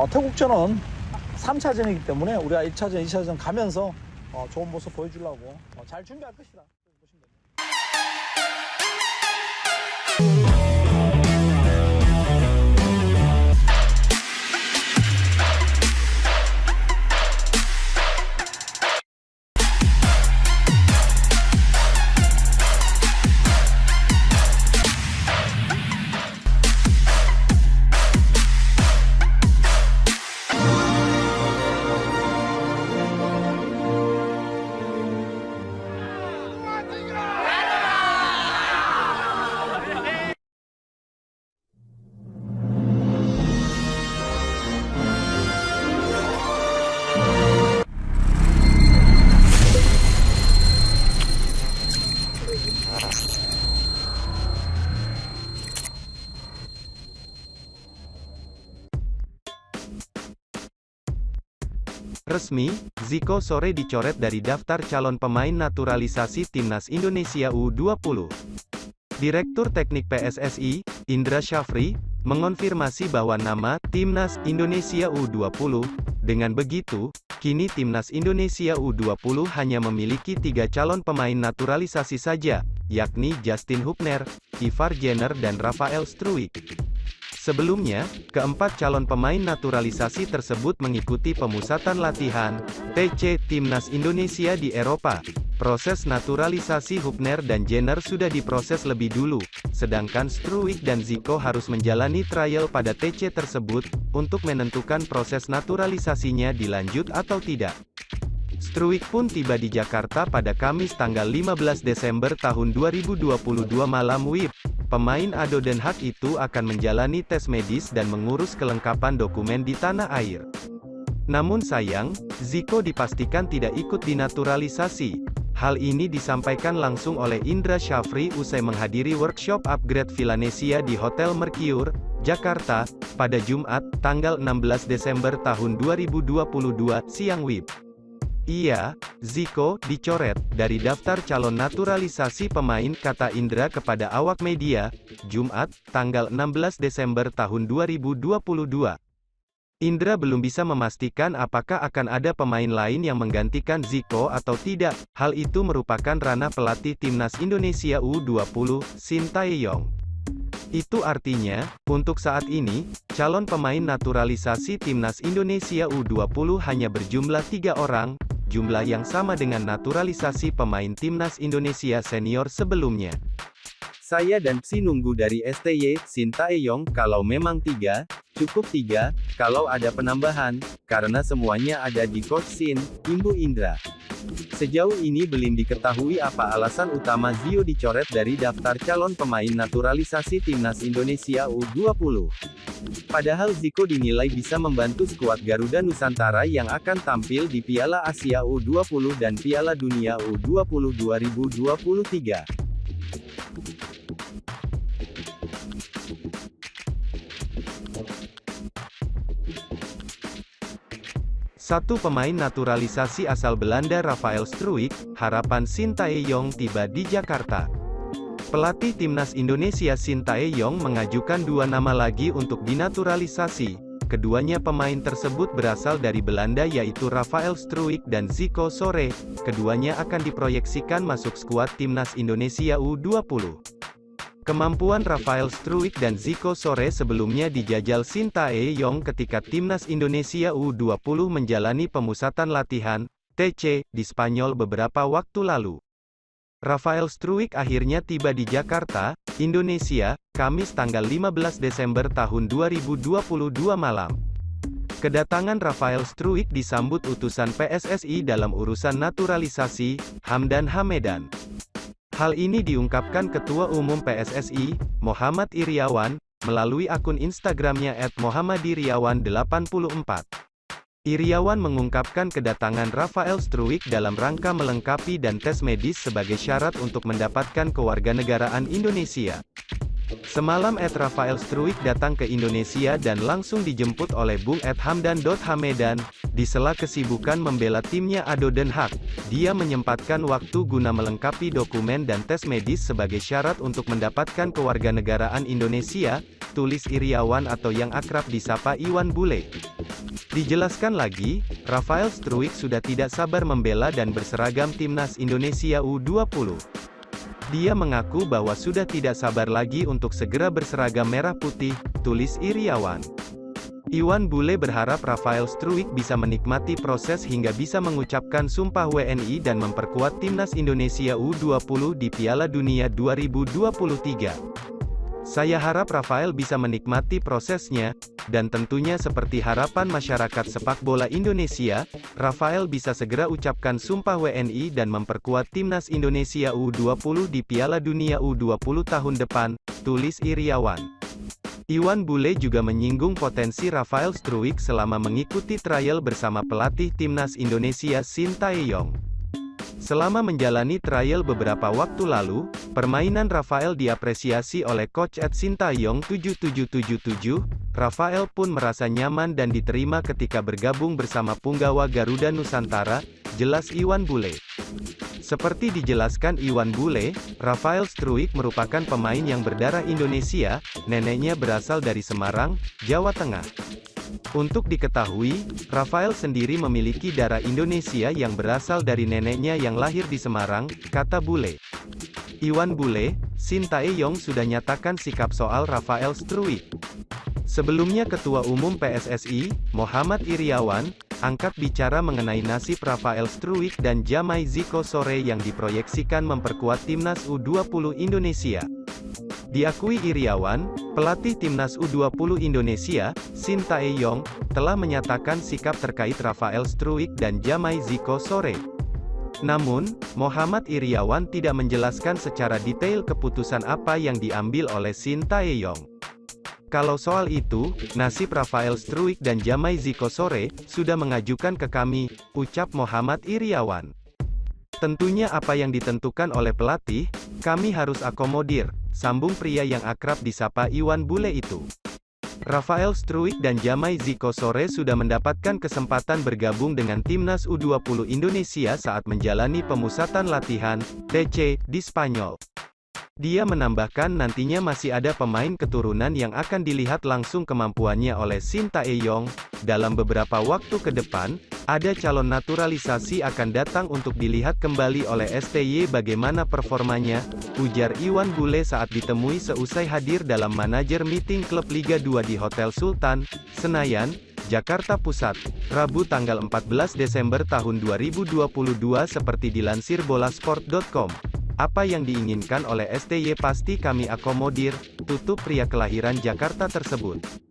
태국전은 3차전이기 때문에 우리가 1차전, 2차전 가면서 좋은 모습 보여주려고 잘 준비할 것이다. 보시면 됩니다. Resmi, Zico sore dicoret dari daftar calon pemain naturalisasi Timnas Indonesia U20. Direktur Teknik PSSI, Indra Syafri, mengonfirmasi bahwa nama Timnas Indonesia U20. Dengan begitu, kini Timnas Indonesia U20 hanya memiliki 3 calon pemain naturalisasi saja, yakni Justin Hubner, Ivar Jenner dan Rafael Struijk. Sebelumnya, keempat calon pemain naturalisasi tersebut mengikuti pemusatan latihan TC Timnas Indonesia di Eropa. Proses naturalisasi Hubner dan Jenner sudah diproses lebih dulu, sedangkan Struijk dan Zico harus menjalani trial pada TC tersebut, untuk menentukan proses naturalisasinya dilanjut atau tidak. Struijk pun tiba di Jakarta pada Kamis tanggal 15 Desember tahun 2022 malam WIB. Pemain Ado Den Haag itu akan menjalani tes medis dan mengurus kelengkapan dokumen di tanah air. Namun sayang, Zico dipastikan tidak ikut dinaturalisasi. Hal ini disampaikan langsung oleh Indra Syafri usai menghadiri workshop upgrade Villanesia di Hotel Mercure, Jakarta, pada Jumat, tanggal 16 Desember tahun 2022, siang WIB. Iya, Zico dicoret dari daftar calon naturalisasi pemain, kata Indra kepada awak media, Jumat, tanggal 16 Desember tahun 2022. Indra belum bisa memastikan apakah akan ada pemain lain yang menggantikan Zico atau tidak. Hal itu merupakan ranah pelatih Timnas Indonesia U20, Shin Tae-yong. Itu artinya, untuk saat ini, calon pemain naturalisasi Timnas Indonesia U20 hanya berjumlah 3 orang, jumlah yang sama dengan naturalisasi pemain Timnas Indonesia senior sebelumnya. Saya dan Psi nunggu dari STY, Shin Tae-yong, kalau memang 3, cukup 3, kalau ada penambahan, karena semuanya ada di Coach Shin, imbu Indra. Sejauh ini belum diketahui apa alasan utama Zio dicoret dari daftar calon pemain naturalisasi Timnas Indonesia U20. Padahal Zico dinilai bisa membantu skuad Garuda Nusantara yang akan tampil di Piala Asia U20 dan Piala Dunia U20 2023. Satu pemain naturalisasi asal Belanda Rafael Struijk, harapan Shin Tae-yong tiba di Jakarta. Pelatih Timnas Indonesia Shin Tae-yong mengajukan 2 nama lagi untuk dinaturalisasi. Keduanya pemain tersebut berasal dari Belanda yaitu Rafael Struijk dan Zico sore. Keduanya akan diproyeksikan masuk skuad Timnas Indonesia U20. Kemampuan Rafael Struijk dan Zico sore sebelumnya dijajal Shin Tae-yong ketika Timnas Indonesia U20 menjalani pemusatan latihan TC di Spanyol beberapa waktu lalu. Rafael Struijk akhirnya tiba di Jakarta, Indonesia, Kamis tanggal 15 Desember tahun 2022 malam. Kedatangan Rafael Struijk disambut utusan PSSI dalam urusan naturalisasi, Hamdan Hamedan. Hal ini diungkapkan Ketua Umum PSSI, Muhammad Iriawan, melalui akun Instagramnya @muhammadiriawan84. Iriawan mengungkapkan kedatangan Rafael Struijk dalam rangka melengkapi dan tes medis sebagai syarat untuk mendapatkan kewarganegaraan Indonesia. Semalam Rafael Struijk datang ke Indonesia dan langsung dijemput oleh Bung Hamdan.Hamedan. Di sela kesibukan membela timnya Ado Den Haag, dia menyempatkan waktu guna melengkapi dokumen dan tes medis sebagai syarat untuk mendapatkan kewarganegaraan Indonesia, tulis Iriawan atau yang akrab disapa Iwan Bule. Dijelaskan lagi, Rafael Struijk sudah tidak sabar membela dan berseragam timnas Indonesia U20. Dia mengaku bahwa sudah tidak sabar lagi untuk segera berseragam merah putih, tulis Iriawan. Iwan Bule berharap Rafael Struijk bisa menikmati proses hingga bisa mengucapkan sumpah WNI dan memperkuat timnas Indonesia U20 di Piala Dunia 2023. Saya harap Rafael bisa menikmati prosesnya, dan tentunya seperti harapan masyarakat sepak bola Indonesia, Rafael bisa segera ucapkan sumpah WNI dan memperkuat timnas Indonesia U20 di Piala Dunia U20 tahun depan, tulis Iriawan. Iwan Bule juga menyinggung potensi Rafael Struijk selama mengikuti trial bersama pelatih timnas Indonesia Shin Tae-yong. Selama menjalani trial beberapa waktu lalu, permainan Rafael diapresiasi oleh Coach Shin Tae-yong 7777. Rafael pun merasa nyaman dan diterima ketika bergabung bersama punggawa Garuda Nusantara, jelas Iwan Bule. Seperti dijelaskan Iwan Bule, Rafael Struijk merupakan pemain yang berdarah Indonesia, neneknya berasal dari Semarang, Jawa Tengah. Untuk diketahui, Rafael sendiri memiliki darah Indonesia yang berasal dari neneknya yang lahir di Semarang, kata Bule. Iwan Bule, Shin Tae-yong sudah nyatakan sikap soal Rafael Struijk. Sebelumnya Ketua Umum PSSI, Muhammad Iriawan, angkat bicara mengenai nasib Rafael Struijk dan Jamai Ziko Sore yang diproyeksikan memperkuat timnas U20 Indonesia. Diakui Iriawan, pelatih timnas U20 Indonesia, Shin Tae-yong, telah menyatakan sikap terkait Rafael Struijk dan Jamai Ziko Sore. Namun, Muhammad Iriawan tidak menjelaskan secara detail keputusan apa yang diambil oleh Shin Tae-yong. Kalau soal itu, nasib Rafael Struijk dan Jamai Ziko Sore sudah mengajukan ke kami, ucap Muhammad Iriawan. Tentunya apa yang ditentukan oleh pelatih, kami harus akomodir, sambung pria yang akrab disapa Iwan Bule itu. Rafael Struijk dan Jamai Ziko Sore sudah mendapatkan kesempatan bergabung dengan timnas U20 Indonesia saat menjalani pemusatan latihan, TC, di Spanyol. Dia menambahkan nantinya masih ada pemain keturunan yang akan dilihat langsung kemampuannya oleh Shin Tae-yong. Dalam beberapa waktu ke depan, ada calon naturalisasi akan datang untuk dilihat kembali oleh STY bagaimana performanya, ujar Iwan Bule saat ditemui seusai hadir dalam manajer meeting klub Liga 2 di Hotel Sultan, Senayan, Jakarta Pusat, Rabu tanggal 14 Desember tahun 2022 seperti dilansir bolasport.com. Apa yang diinginkan oleh STY pasti kami akomodir, tutup pria kelahiran Jakarta tersebut.